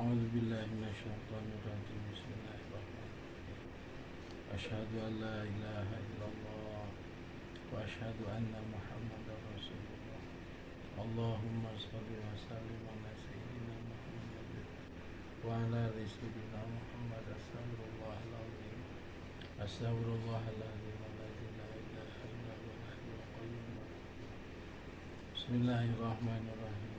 أعوذ بالله من الشيطان الرجيم بسم الله الرحمن الرحيم أشهد أن لا إله إلا الله وأشهد أن محمدا رسول الله اللهم صل وسلم على سيدنا محمد وعلى آل سيدنا محمد أستغفر الله العظيم الذي لا إله إلا هو الحي القيوم بسم الله الرحمن الرحيم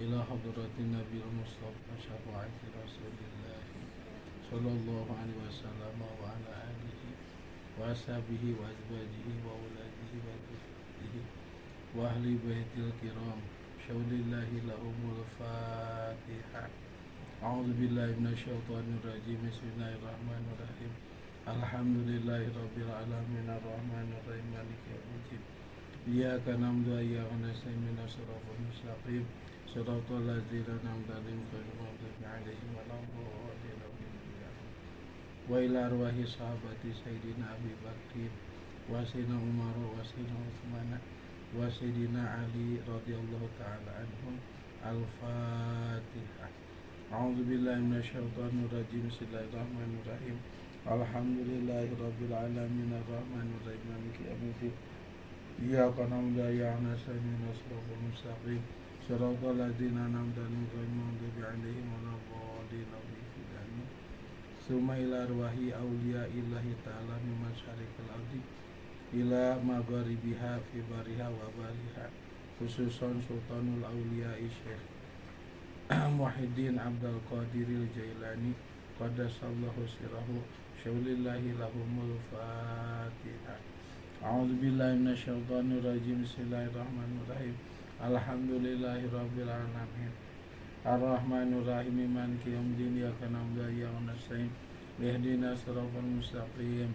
إلى حضرة النبي المصطفى شفاعة رسول الله صلى الله عليه وسلم وعلى آله وأصحابه وأزواجه وأولاده وذريته وأهل بيت الكرام شول الله لهم الفاتحة. أعوذ بالله من الشيطان الرجيم بسم الله الرحمن الرحيم الحمد لله رب العالمين الرحمن الرحيم مالك يوم الدين إياك نعبد وإياك نستعين اهدنا الصراط المستقيم صراط الذين أنعمت عليهم غير المغضوب عليهم ولا الضالين وإلى أرواح صحابة سيدنا أبي بكر وسيدنا عمر وسيدنا عثمان وسيدنا علي رضي الله تعالى عنهم الفاتحة. أعوذ بالله من الشيطان الرجيم بسم الله الرحمن الرحيم الحمد لله رب العالمين الرحمن الرحيم مالك يوم الدين إياك نعبد وإياك نستعين اهدنا الصراط المستقيم صراط الذين أنعمت عليهم غير المغضوب عليهم ولا الضالين آمين. ثم إلى أرواح أولياء الله تعالى من مشارق الأرض إلى مغاربها في بارها وبارها خصوصا سلطان الأولياء الشيخ محي الدين عبد القادر الجيلاني قدس الله سره شول الله لهم الفاتحة. أعوذ بالله من الشيطان الرجيم بسم الله الرحمن الرحيم الحمد لله رب العالمين الرحمن الرحيم مالك يوم الدين إياك نعبد وإياك نستعين اهدنا الصراط المستقيم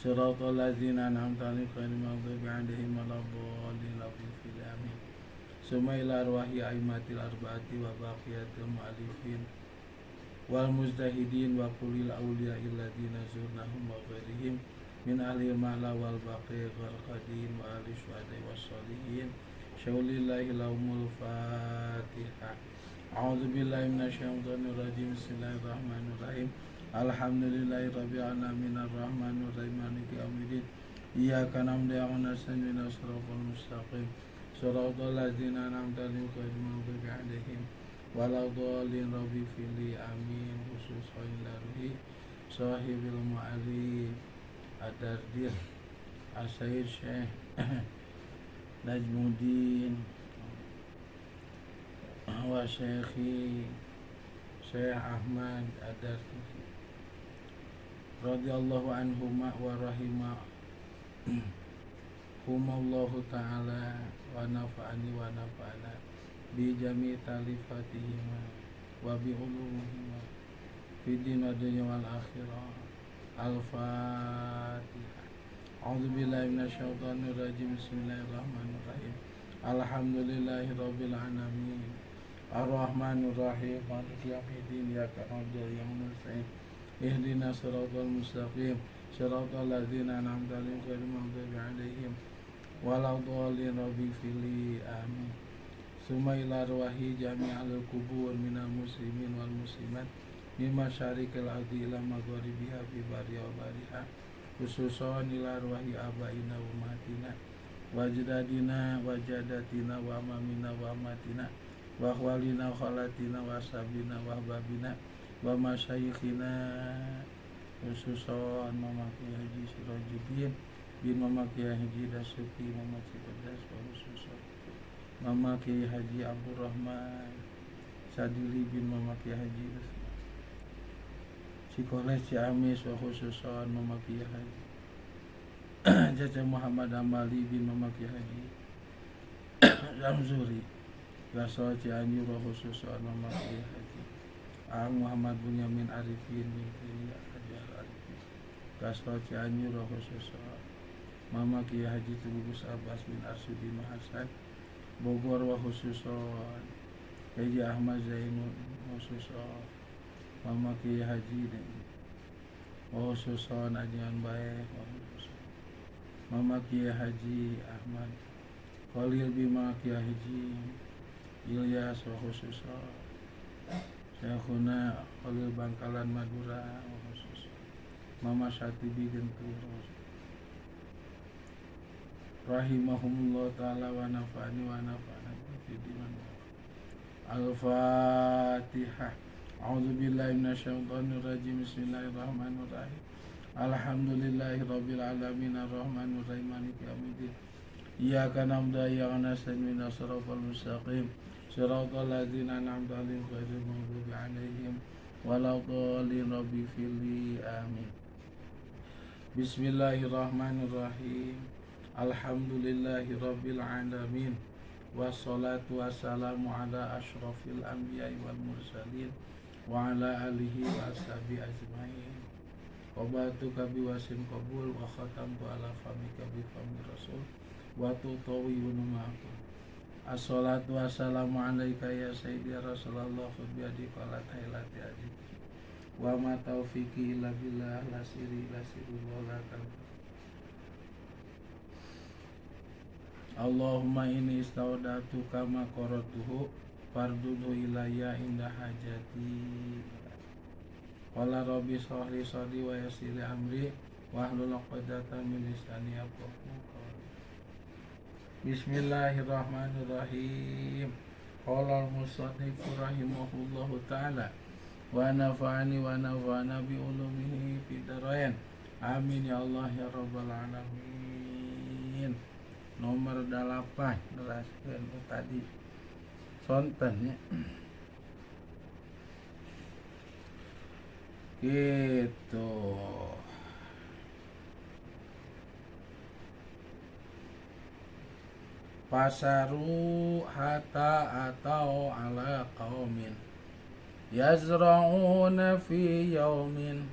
صراط الذين أنعمت عليهم غير المغضوب عليهم ولا الضالين آمين. ثم إلى أرواح أئمة الأربعة وبقية المؤلفين والمجتهدين وكل الأولياء الذين زرناهم وغيرهم من أهل المعلى والباقي والقديم وآل الشهداء والصالحين شول الله لهم الفاتحة. أعوذ بالله من الشيطان الرجيم بسم الله الرحمن الرحيم الحمد لله رب العالمين الرحمن الرحيم مالك يوم الدين إياك نعبد وإياك نستعين اهدنا الصراط المستقيم صراط الذين أنعمت عليهم غير المغضوب عليهم ولا الضالين رب اغفر لي آمين. خصوصا إلى روح صاحب المعالي الدردير السيد شيخ Najmuddin wa Syekhi Syekh Ahmad Ad-Darsi radhiyallahu anhuma wa rahimahumallahu ta'ala wa nafa'ani wa nafa'ana bi jami' talifatihima wa bi ulumihima fid din wa dunya wal akhirah. Al-Fatihah. A'udzu billahi minasyaitonir rajim. Bismillahirrahmanirrahim. Alhamdulillahi rabbil alamin. Arrahmanir rahim. Maliki yaumiddin. Iyyaka na'budu wa iyyaka nasta'in. Ihdinas siratal mustaqim. Siratal ladzina an'amta 'alaihim ghairil maghdubi 'alaihim waladdallin. Rabbi fili amin. Summa ila arwahi jami'al qubur minal muslimin wal muslimat min masyariqil ardi ila magharibiha fi bariha wa bariha khususan ila arwahi abaina wa matina wa ajdadina wa jadatina wa amamina wa amatina wa akhwalina wa khalatina wa ashabina wa ahbabina wa masyayikhina khususan Mama Kiai Haji Sirajuddin bin Mama Kiai Haji Dasuki Mama Cipedas wa khususan Mama Kiai Haji Abdurrahman Sadili bin Mama Kiai Haji Cikoleh Ciamis wa khususan Mama Kiai Haji Jaja Muhammad Amali bin Mama Kiai Haji Zamzuri Gaso Cianjur wa khususan Mama Kiai Haji Ang Muhammad Bunyamin Arifin bin Kiai Haji Arifin Gaso Cianjur wa khususan Mama Kiai Haji Tubugus Abbas bin Arsudin Hasan Bogor wa khususan Haji Ahmad Zainul khususan Mama Kiai Haji dan khususan ajian baik Mama Kiai Haji Ahmad Khalil bin Mama Kiai Haji Ilyas wa khususan Syekhuna Khalil Bangkalan Madura khusus Mama Syatibi Gentur rahimahumullah ta'ala wa nafa'ani wa nafa'ana bidiman Al-Fatihah. A'udzu billahi minasyaitonir rajim. Bismillahirrahmanirrahim. Alhamdulillahi rabbil alamin arrahmanir rahim maliki yaumiddin. Iyyaka na'budu wa iyyaka nasta'in ihdinas siratal mustaqim. Shiratal ladzina an'amta 'alaihim ghairil maghdubi 'alaihim waladdallin. Rabbi fili amin. Bismillahirrahmanirrahim. Alhamdulillahi rabbil alamin. Wassalatu wassalamu ala ashrafil anbiya'i wal mursalin wa ala alihi wa ashabi ajma'in. Qabatuka biwasin qabul wa khatamtu ala famika bifami rasul wa tutawiyunu ma'akum. Assalatu wassalamu alaika ya sayyidi rasulullah fa biadi qalat hailati adik wa ma taufiqi illa billah la siri la siru wa la kalbu. Allahumma inni istaudatu kama qaratuhu fardudu ilayya inda hajati. Qala rabbi shrah li sadri wa yassir li amri wahlul 'uqdatam min lisani yafqahu qawli. Bismillahirrahmanirrahim. Qala al-musannif rahimahullahu ta'ala wa nafa'ani wa nafa'ana bi ulumihi fid dharain. Amin ya Allah ya rabbal alamin. Nomor 8 jelaskan tadi sonten ya. Gitu. Pasaru hatta atau ala qaumin yazra'una fi yaumin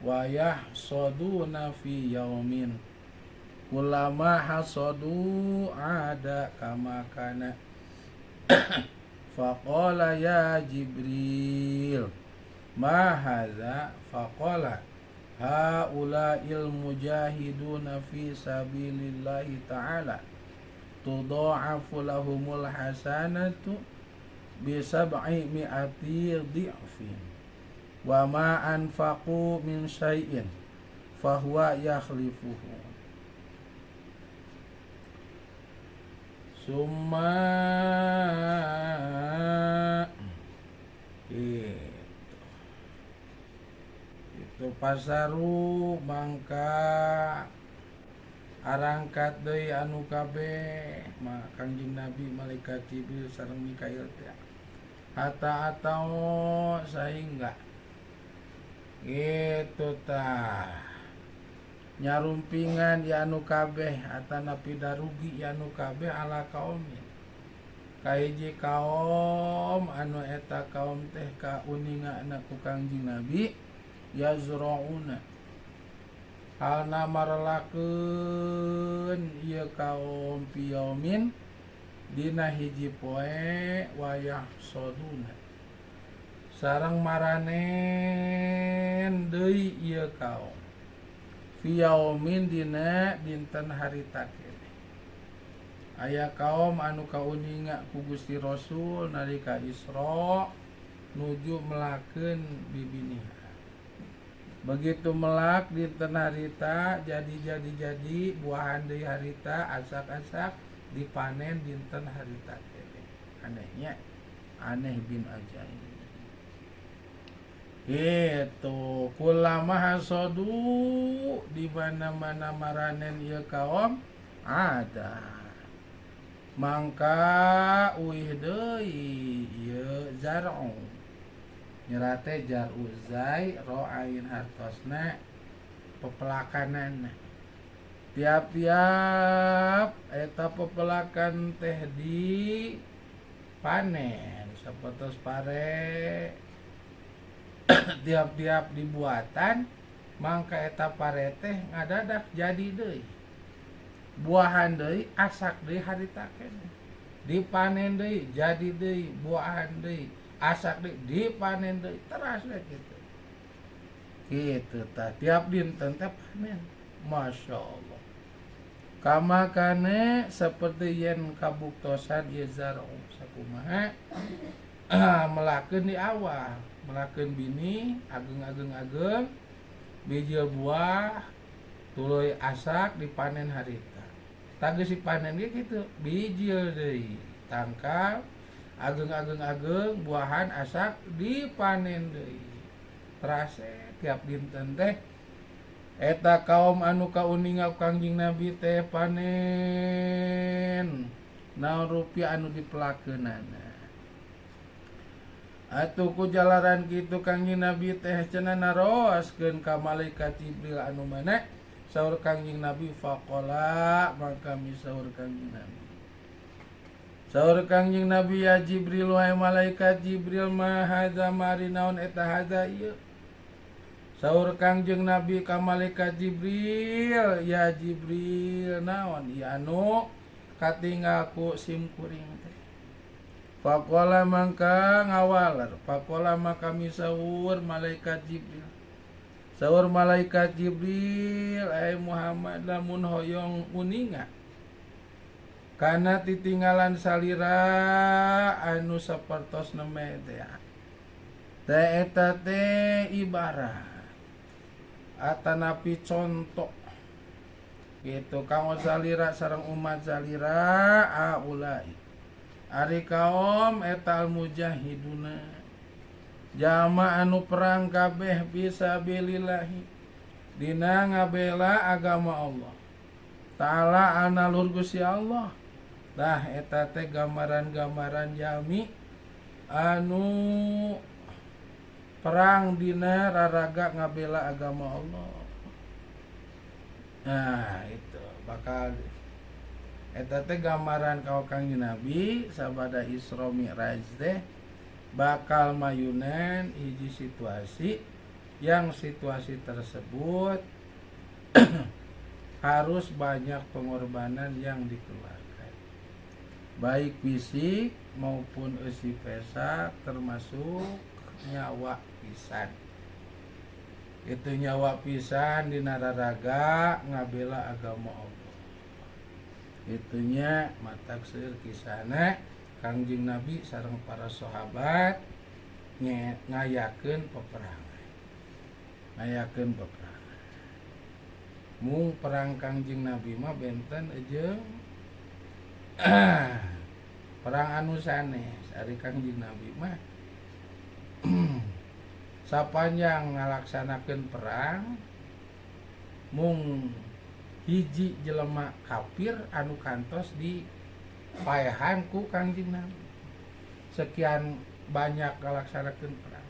wa yahsaduna fi yaumin. Kulama hasadu ada kama kana. Faqala ya Jibril ma hadza. Faqala haula'il mujahiduna fi sabilillahi ta'ala tudha'afu lahumul hasanatu bi sab'i mi'ati dhi'fin wa ma anfaqu min syai'in fahuwa yakhlifuhu. Summa itu pasaru mangka arangkat deui anu kabeh Kangjeng Nabi malaikat Jibril sareng Mikail teh hatta atau sehingga itu tah nyarumpingan ya anu kabeh atana pidarugi ya anu kabeh ala kaumin kahiji kaum anu eta kaum teh kauningaana ku Kangjeng Nabi yazrauna halna marelakeun ieu kaum piyaumin dina hiji poe wayah soduna sareng maranen deui ieu kaum fiyaumin dina dinten harita keneh. Aya kaum anu kauninga ku Gusti Rasul nalika Isra nuju melakeun bibiniha. Begitu melak dinten harita jadi buahan deui harita asak-asak dipanen dinten harita keneh. Anehnya aneh bin ajaib. Itu kulama hasadu di mana-mana maranen ieu kaum ada mangka uih deui ieu zar'u nyerate jar'u zai ro ain hartosna pepelakanana tiap-tiap eta pepelakan teh di panen sapotos pare tiap-tiap dibuatan mangka eta pare teh ngadadak jadi deui buahan deui asak deui harita keneh dipanen deui jadi deui buahan deui asak deui dipanen deui teras we kitu tah tiap dinten teh panen masyaallah kama kane seperti yen kabuktosan ieu zar'u sakumaha melakeun di awal, melakeun bini ageng bijil buah tuluy asak dipanen harita. Tagih si panen ge kitu, bijil deui, tangkal ageng buahan asak dipanen deui. Terase tiap dinten teh eta kaum anu kauninga Kangjing Nabi teh panen naon rupiah anu dipelakeunana. Atuh ku jalaran kitu Kangjing Nabi teh cenah naroskeun ka malaikat Jibril anu mana saur Kangjing Nabi faqala maka misaur Kangjing Nabi. Saur Kangjing Nabi ya Jibril wahai malaikat Jibril ma hadza mari naon eta hadza ieu. Saur Kangjeng Nabi ka malaikat Jibril, ya Jibril naon ya anu katinggal ku sim kuring teh. Faqala mangka ngawaler, faqala maka misaur malaikat Jibril. Saur malaikat Jibril, ai Muhammad lamun hoyong uninga kana titinggalan salira anu sapertos neme teh. Teh eta teh ibarat atanapi contoh gitu kanggo salira sareng umat salira aulai ari kaum eta al mujahiduna jama anu perang kabeh fisabilillah dina ngabela agama Allah taala analur Gusti Allah. Dah eta teh gambaran-gambaran jami anu perang dina raraga ngabela agama Allah. Nah itu bakal eta teh gambaran ka Kangjeng Nabi sabada Isra Mi'raj teh bakal mayunan hiji situasi yang situasi tersebut harus banyak pengorbanan yang dikeluarkan baik fisik maupun eusi pesak termasuk nyawa pisan. Itu nyawa pisan dina raraga ngabela agama Allah. Itunya matak seueur kisahna Kangjeng Nabi sareng para sahabat ngayakeun peperangan. Ngayakeun peperangan. Mung perang Kangjeng Nabi mah benten ejeung perang anu sanes ari Kangjeng Nabi mah sapanjang ngalaksanakeun perang mung hiji jelema kafir anu kantos di paehan ku Kangjeng Nabi sekian banyak ngalaksanakeun perang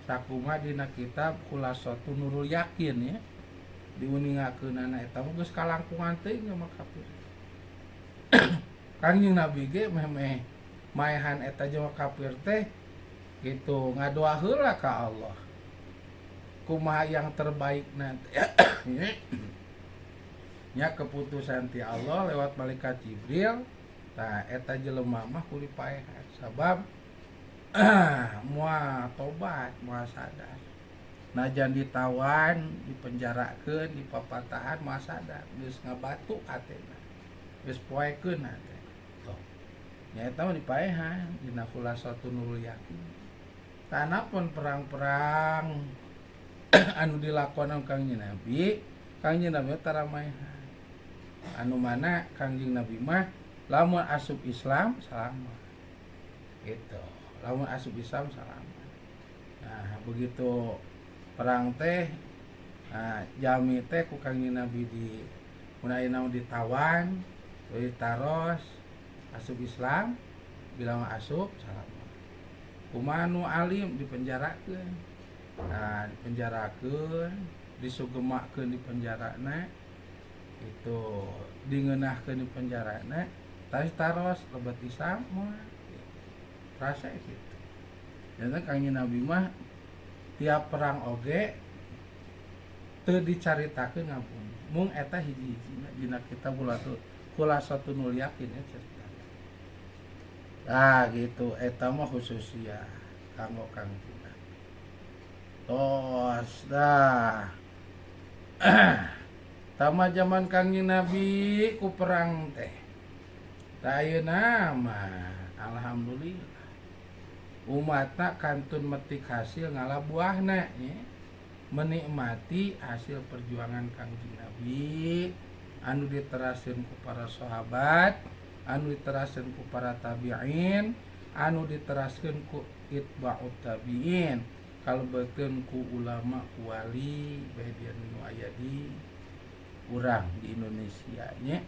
sakumaha dina kitab Khulasatun Nurul Yakin ya diuningakeunana eta geus kalangkungan teuing mah kafir. Kangjeng Nabi ge meh maehan eta jelema kafir teh gitu ngadoa heula ka Allah kumaha yang terbaik nanti nya keputusan ti Allah lewat malaikat Jibril. Tah eta jelema mah kudu paehan sabab moal tobat moal sadar najan ditawan dipenjarakeun dipapatahan moal sadar geus ngabatu hatena geus poekeun hatena toh nya eta mah dipaehan dina Khulasatun Nurul Yakin. Tanapun perang-perang anu dilakonan Kangjeng Nabi taramaehan anu mana Kangjeng Nabi mah lamun asup Islam salamat gitu, lamun asup Islam salamat. Nah begitu perang teh jami teh ku Kangjeng Nabi di munaina ditawan ditaros asup Islam bilang asup salamat. Kumanu alim dipenjarakeun. Nah, dipenjarakeun, disugemakeun di penjarana. Itu dingeunahkeun di penjarana, tah taros lebat Islam moal. Rasa kitu. Jadi Kangjeng Nabi mah tiap perang oge teu dicaritakeun ngampun. Mung eta hiji-hijina dina kitab Khulasatun Nurul Yakin ya cerita. Nah gitu eta mah khususnya kanggo Kangjeng Nabi. Tos dah. Tama zaman Kangjeng Nabi ku perang teh. Da ayeuna mah alhamdulillah umatna kantun metik hasil ngala buahna nya. Menikmati hasil perjuangan Kangjeng Nabi anu diteraskeun ku para sahabat, anu diteraskeun ku para tabi'in, anu diteraskeun ku itba'ut tabi'in, kalebetkeun ku ulama ku wali bae dia nu aya di urang di Indonesia nya.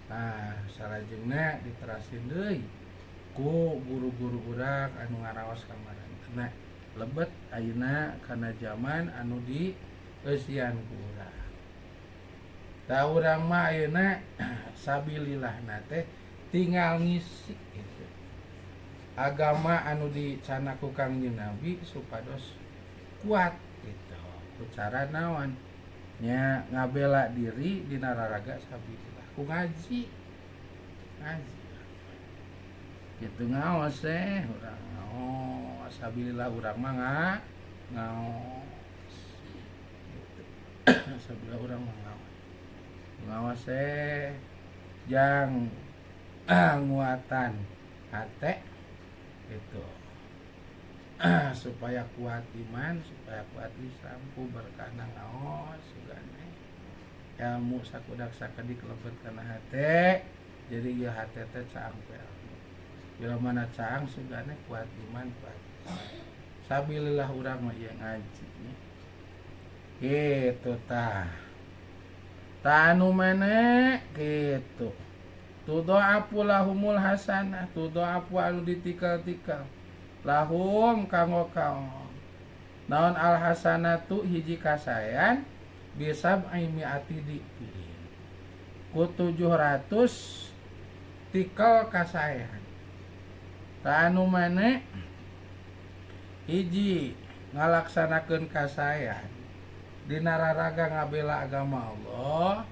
Nah, salajengna diteraskeun deui ku guru-guru urang anu ngaraos ka marantena. Lebet ayeuna kana zaman anu di eusian ku urang. Da urang mah ayeuna sabilillahna teh tinggal ngisi gitu. Agama anu dicana ku Kangjeng Nabi supados kuat gitu. Ku cara naon? Nya ngabela diri dina raraga sabilillah ku ngaji. Gitu ngaos urang ngaos sabilillah urang mah ngaos gitu. Sabilillah urang mah ngaos jang nguatan hate gitu. Supaya kuat iman, supaya kuat Islam ku berkana ngaos sugana ilmu sakudak sakedik lebet kana hate. Jadi ieu hate teh caang bila mana caang sugana kuat iman kuat sabilillah urang mah ieu ngaji nya kitu tah anu mana kitu tudha'afu lahumul hasanah tudha'afu anu ditikal-tikal lahum kanggo kaum naon al hasanatu hiji kasayan bisa mi'ati dipin ku 700 tikal kasayan. Anu mana hiji ngalaksanakeun kasayan dina raraga ngabela agama Allah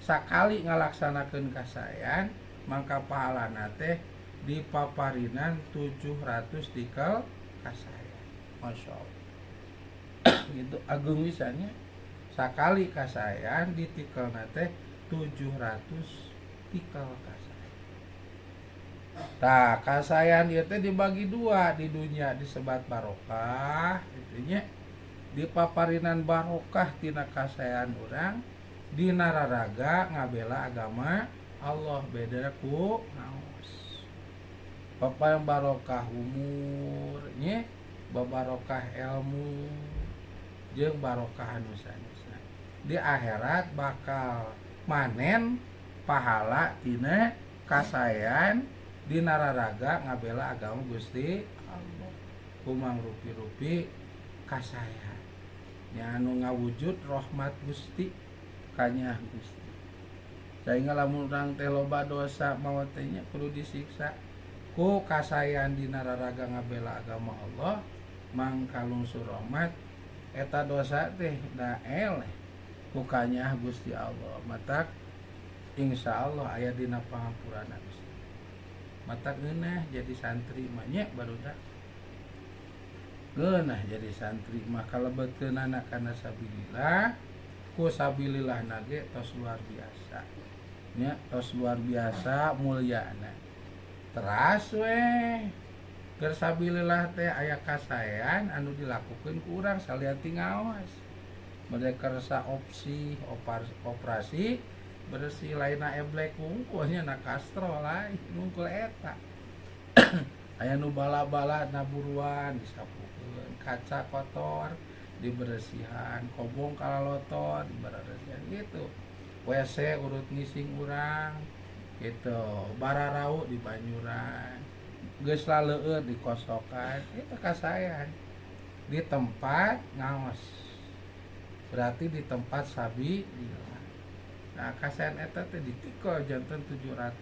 sakali ngalaksanakeun kasayan mangka pahalana teh dipaparinan 700 tikal kasayan. Masya Allah. Itu agung wisannya sakali kasayan ditikelna teh 700 tikal kasayan. Tah kasayan ieu teh dibagi dua di dunia disebat barokah itunya dipaparinan barokah tina kasayan urang dina raraga ngabela agama Allah beda ku ngaos papayan barokah umur nya babarokah ilmu jeung barokah anu sanesna di akhirat bakal manen pahala tina kasayan dina raraga ngabela agama Gusti Allah kumang rupi-rupi kasayan nya anu ngawujud rahmat Gusti kanyah Gusti saingga lamun urang teh loba dosa maot teh nya kudu disiksa ku kasayan dina raraga ngabela agama Allah mangka lungsur rahmat eta dosa teh da eleh ku kanyah Gusti Allah matak insyaallah aya dina pangampurana Gusti mata geunah jadi santri mah nya barudak geunah jadi santri mah kalebetkeun anak kana sabilillah ku sabilillah nage tos luar biasa nya tos luar biasa mulyana teras we keur sabilillah teh aya kasayan anu dilakukeun ku urang salianti ngaos bade kersa operasi bersih lainna eblek wungkul nya na kastro lain wungkul eta aya nu bala-bala naburuan disapukeun kaca kotor diberesihan kobong kalalotor diberesihan gitu WC urut ngising urang gitu bararau di banyuran geus laleueur dikosokan eta kasayan di tempat ngaos berarti di tempat sabi. Nah kasayan eta teh ditikol janten 700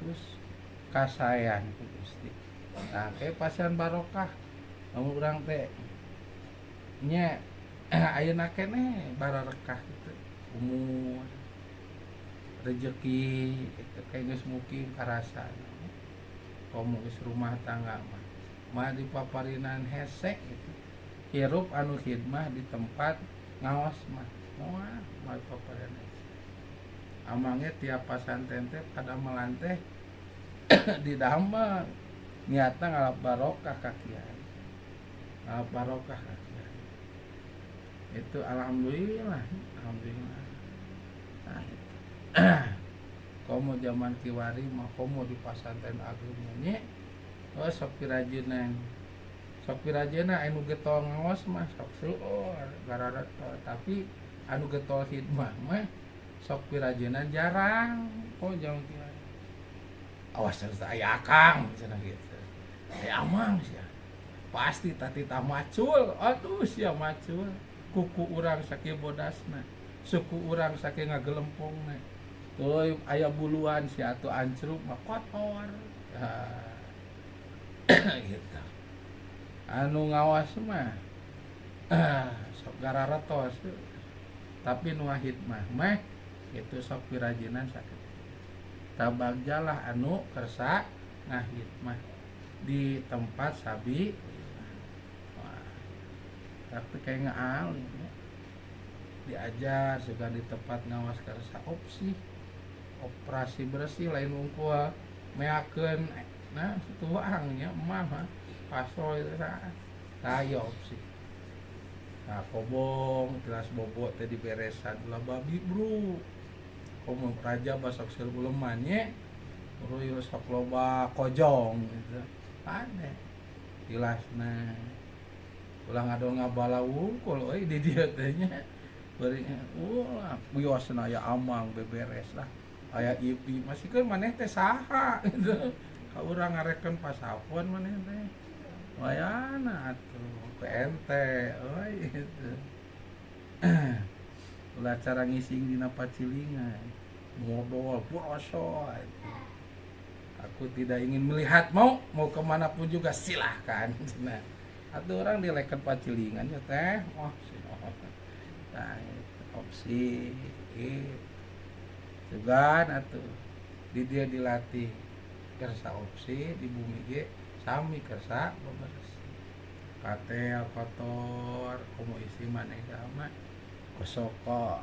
kasayan ku Gusti. Nah kayak pasian barokah lamun urang teh nya ayeuna keneh bararekah kitu umur rezeki kitu kayak geus mukim karasana komo geus rumah tangga mah dipaparinan hesek gitu hirup anu khidmah di tempat ngaos mah moal paparinan amangnya tiap pasanten teh pada melanteh di damel niatna ngalap barokah ka kiai barokah. Itu alhamdulillah. Nah, komo zaman kiwari mah komo di pasantren agung nya sok pirajeunna anu getol ngaos mah sok seueur garara tapi anu getol hidmah mah sok pirajeunna jarang kok zaman kiwari awas terus aya akang cenah gitu aya amang sia pasti tati macul aduh sia macul kuku urang saking bodasna suku urang saking ngagelempongna tuh aya buluan si atuh ancruk mah kotor gitu anu ngawas mah sok gararatos tapi nu hidmah mah itu sok pirajinan sakit tabagjalah anu kersa ngahidmah di tempat sabi tapi kayak ngaalim ya. Diajar juga di tempat ngawas kersa opsi operasi bersih lain unggul meakeun nah tuangnya emah paso itu saya opsi nah kobong tilas bobot teh diberesan ulah babi bro komo raja basok silbuleman nya urus sok loba kojong gitu aneh tilasna ulah ngado ngabala wungkul euy di dieu teh nya bari ulah biosna aya amang beberes lah aya ipi masih kan maneh teh saha gitu ka urang ngarekeun pasapon maneh teh wayana atuh ku ente euy gitu ulah cara ngising dina pacilingan modal boroso aku tidak ingin melihat mau kemanapun juga silahkan nah atuh orang dileken pacilingan ya teh oh nah opsi juga atuh di dia dilatih kersa opsi di bumi ge sami kersa bebersih katel kotor komo isi maneh sama kosoko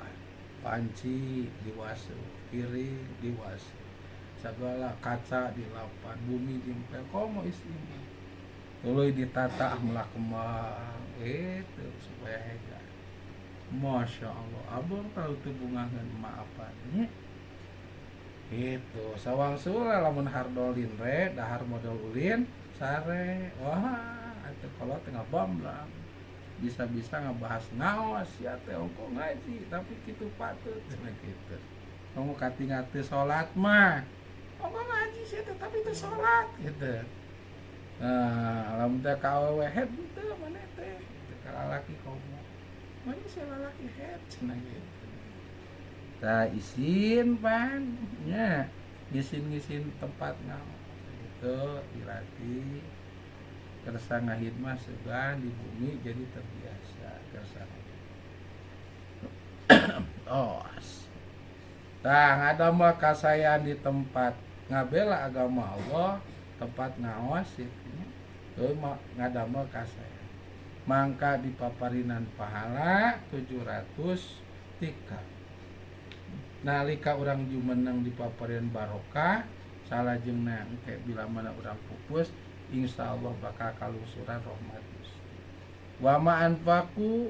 panci diwasu piring diwasu segala kaca dilapan bumi diempel komo isi mah tuluy ditata melah kembang itu supaya hega Masya Allah abang tahu tuh bungangan maapannya itu sawang sula lamun hardolin re dahar modal ulin sare wah itu kalau tengah bamblang bisa-bisa ngebahas ngawas ya teh ongko ngaji tapi kitu patut cenah kitu kamu katingat teu salat mah ongko ngaji sih tapi teu salat gitu nah lamun teh ka awewe head teu maneh teh ka lalaki komo maneh si lalaki head cenah gitu tah isin pan nya ngisin tempat ngaos itu dilatih kersa ngahidmah segan di bumi jadi terbiasa kersa os tah ngadamel kasayan di tempat ngabela agama Allah tempat ngaos itu teu ngadamel kasayan mangka dipaparinan pahala 700 tika nalika urang jumeneng dipaparian barokah salajengna engke bila mana urang pupus insyaallah bakal kalungsuran rahmat Gusti wa ma anfaqu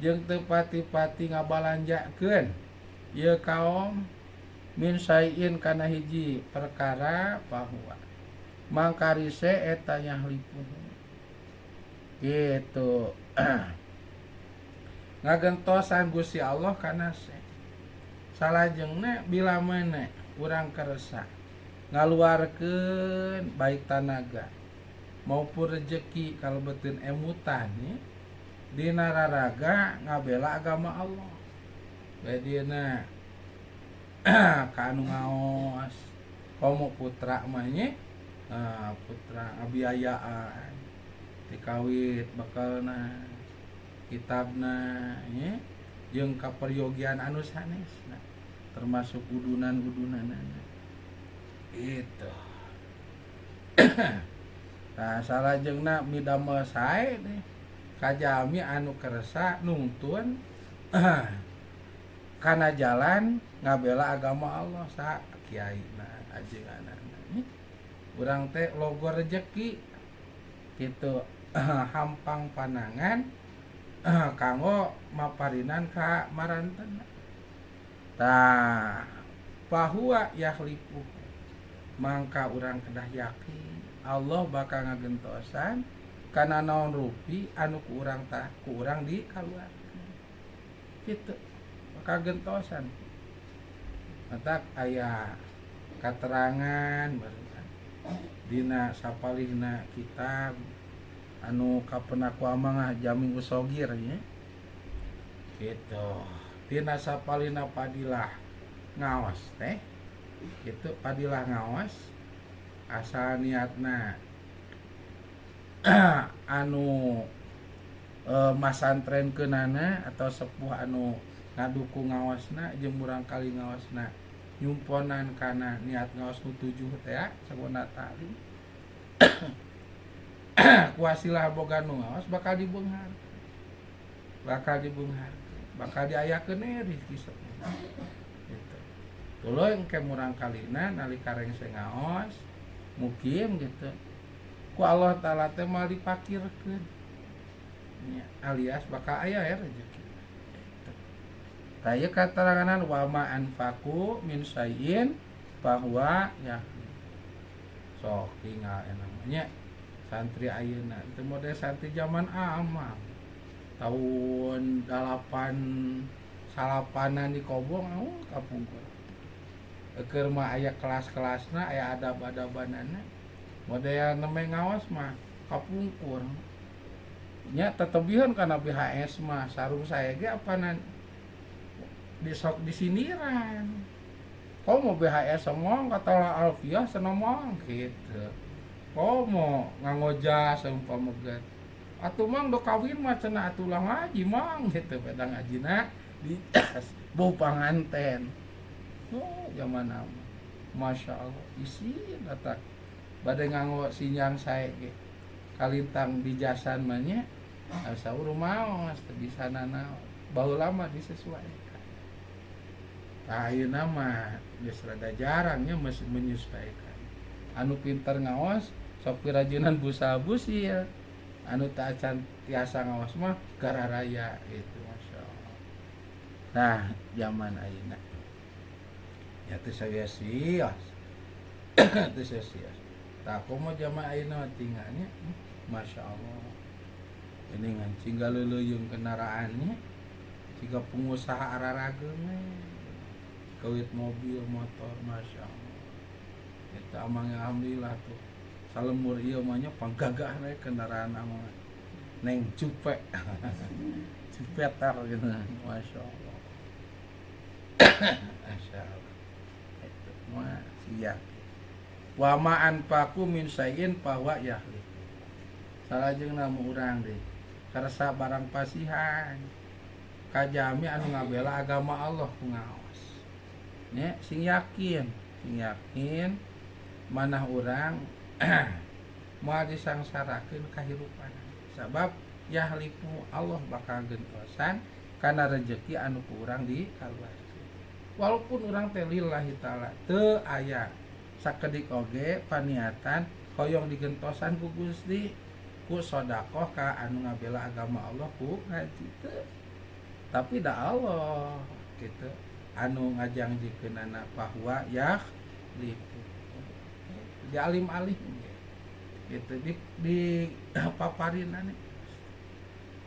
jeung teu pati-pati ngabalanjakeun ieu kaum min sayin kana hiji perkara bahwa mangkarise eta yahlipuh gitu ngagentosan Gusti Allah kana salajengna bila mana urang kersa ngaluarkeun baik tanaga maupun rezeki kalebetkeun emutan ya, dina raraga ngabela agama Allah badina ka anu ngaos komo putra mah nya putra ngabiayaan dikawit bakalna kitabna nya jeung kaperyogian anu sanesna termasuk udunan-udunanana itu nah salajengna midamel sae deh kajami anu kersa nungtun kana jalan ngabela agama Allah sa kiaina ajenganana urang teh logo rezeki kitu hampang panangan kanggo maparinan ka marantena. Tah bahwa yahlifu mangka urang kedah yakin Allah bakal ngagentosan kana naon rupi anu ku urang dikaluarkeun. Kitu bakal gentosan. Matak aya katerangan barusan dina sapalihna kitab anu kapenaku amangah Jami Usogir nya. Gitu. Dina sapalihna padilah ngaos teh. Gitu padilah ngaos asal niatna anu masantrenkeunana atau sepuh anu ngadukung ngaosna jeung urang kali ngaosna nyumponan kana niat ngaos nu tujuh teh sabona tali kuasilah boga nu ngaos bakal dibeunghar bakal diayakeun rezeki sabenerna gitu. Tuluy engke murang kalina nalika rengse ngaos mukim gitu ku Allah taala teh mal dipakirkeun alias bakal aya rezeki. Taya kateranganan wa ma anfaqu min syai'in bahwa ya sok tinggal namanya santri ayeuna teu model santri zaman amang tahun 88 di Kobong kapungkur keur mah aya kelas-kelasna aya adab-adabanana model nemeh ngaos mah kapungkur nya tetebihan kana BHS mah sarung saya ge apanan disok disiniran kau mau BHS semong kata Alfiah senomong gitu kau mau ngangoja seumpama get atuh mang do kawin mah cenah atuh ulang ngaji mang gitu pada ngajina di bau panganten zaman now Masya Allah isin atak badai nganggo sinyang saya ge kalintang di jasan mah nya asa urang teu bisa nanaon baheula mah disesuaikan. Ayeuna mah geus rada jarangnya masih menyesuaikan. Anu pinter ngaos sok pirajinan busa-busi ya. Anu teu acan tiasa ngaos mah gararaya itu masyaallah. Nah, zaman ayeuna ya teu sia-sia. Teu sia-sia. Tah komo zaman ayeuna tinggalnya masyaallah. Ini ngan cingga leuleung kendaraannya jika pengusaha ararageun kawit mobil motor Masya Allah itu amangnya alhamdulillah tuh salemur ieu mah nya panggagah we kendaraan amang neng cupe cupetar gitu Masya Allah Masya Allah itu mah siap wa ma anfaqu min syai'in bahwa yahli salajengna mu urang deui karsa barang pasihan kajami anu ngabela agama Allah ku ngaos nya sing yakin manah urang moal disangsarakeun kahirupan sabab yahlifu Allah bakal gentosan kana rezeki anu ku urang dikaluarkeun walaupun urang teh lillahi taala teu aya sakedik oge paniatan hoyong digentosan ku Gusti ku sedekah ka anu ngabela agama Allah ku ngaji teu tapi da Allah gitu anu ngajangdikeunana bahwa lipu di alim-alim gitu di paparinana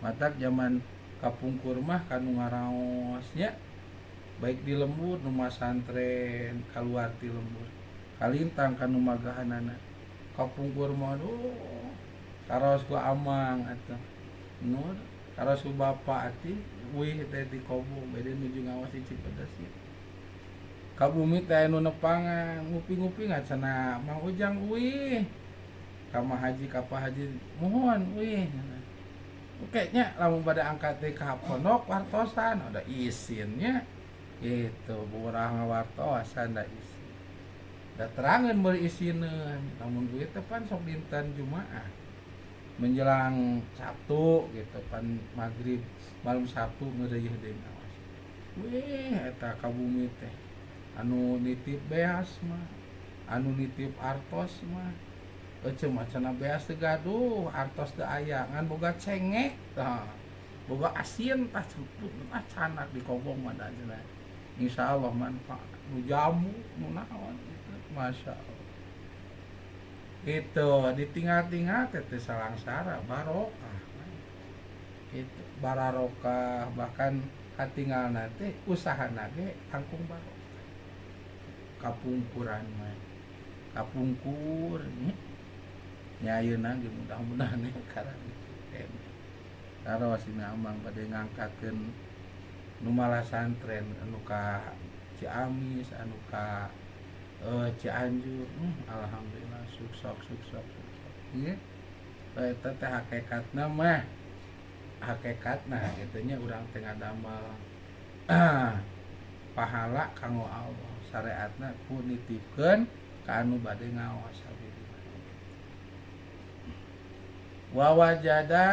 matak zaman kapungkur mah kanu ngaraosnya baik di lembur nu masantren kaluar ti lembur kalintang kanu magahanana kapungkur mah aduh karos ku amang atuh nur karos ku bapa ati wih teh di Kobong bade nuju ngawas di Cipedes ya. Kabumi teh anu nepangan ngupi-ngupi cenah Mang Ujang wih. Ka mah haji ka pa haji mohon wih. Oke nya lamun bade angkat teh ka pondok wartosan ada isinnya. Gitu borang wartosan da isin. Da terangeun meuli isineun lamun duit teh pan sok dinten Jumaah. Menjelang Sabtu gitu pan maghrib malam Sabtu ngeudeuh deui ngawas. Weh eta kabumi teh anu nitip beas mah, anu nitip artos mah cuma cenah beas teu gaduh artos teu aya ngan boga cengek boga asin tah ceput canak di kobong mah da cenah insyaallah manfaat nu jamu nu naon gitu masyaallah itu ditinggal-tinggal teh salangsara barokah gitu bararokah bahkan katinggal nanti usaha nage langkung barokah kapungkuran mah kapungkur nya ayeuna ge mudah-mudahan karang karosina amang bade ngangkatkeun nu malah santren anu ka Ciamis anu ka Cianjur alhamdulillah sukses ieu eta teh hakikatna mah hakikatna kitu nya urang teh ngadamel pahala kanggo Allah syariatna ku nitipkeun ka anu bade ngaos wa wajada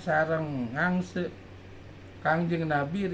sareng ngangse Kangjeng Nabi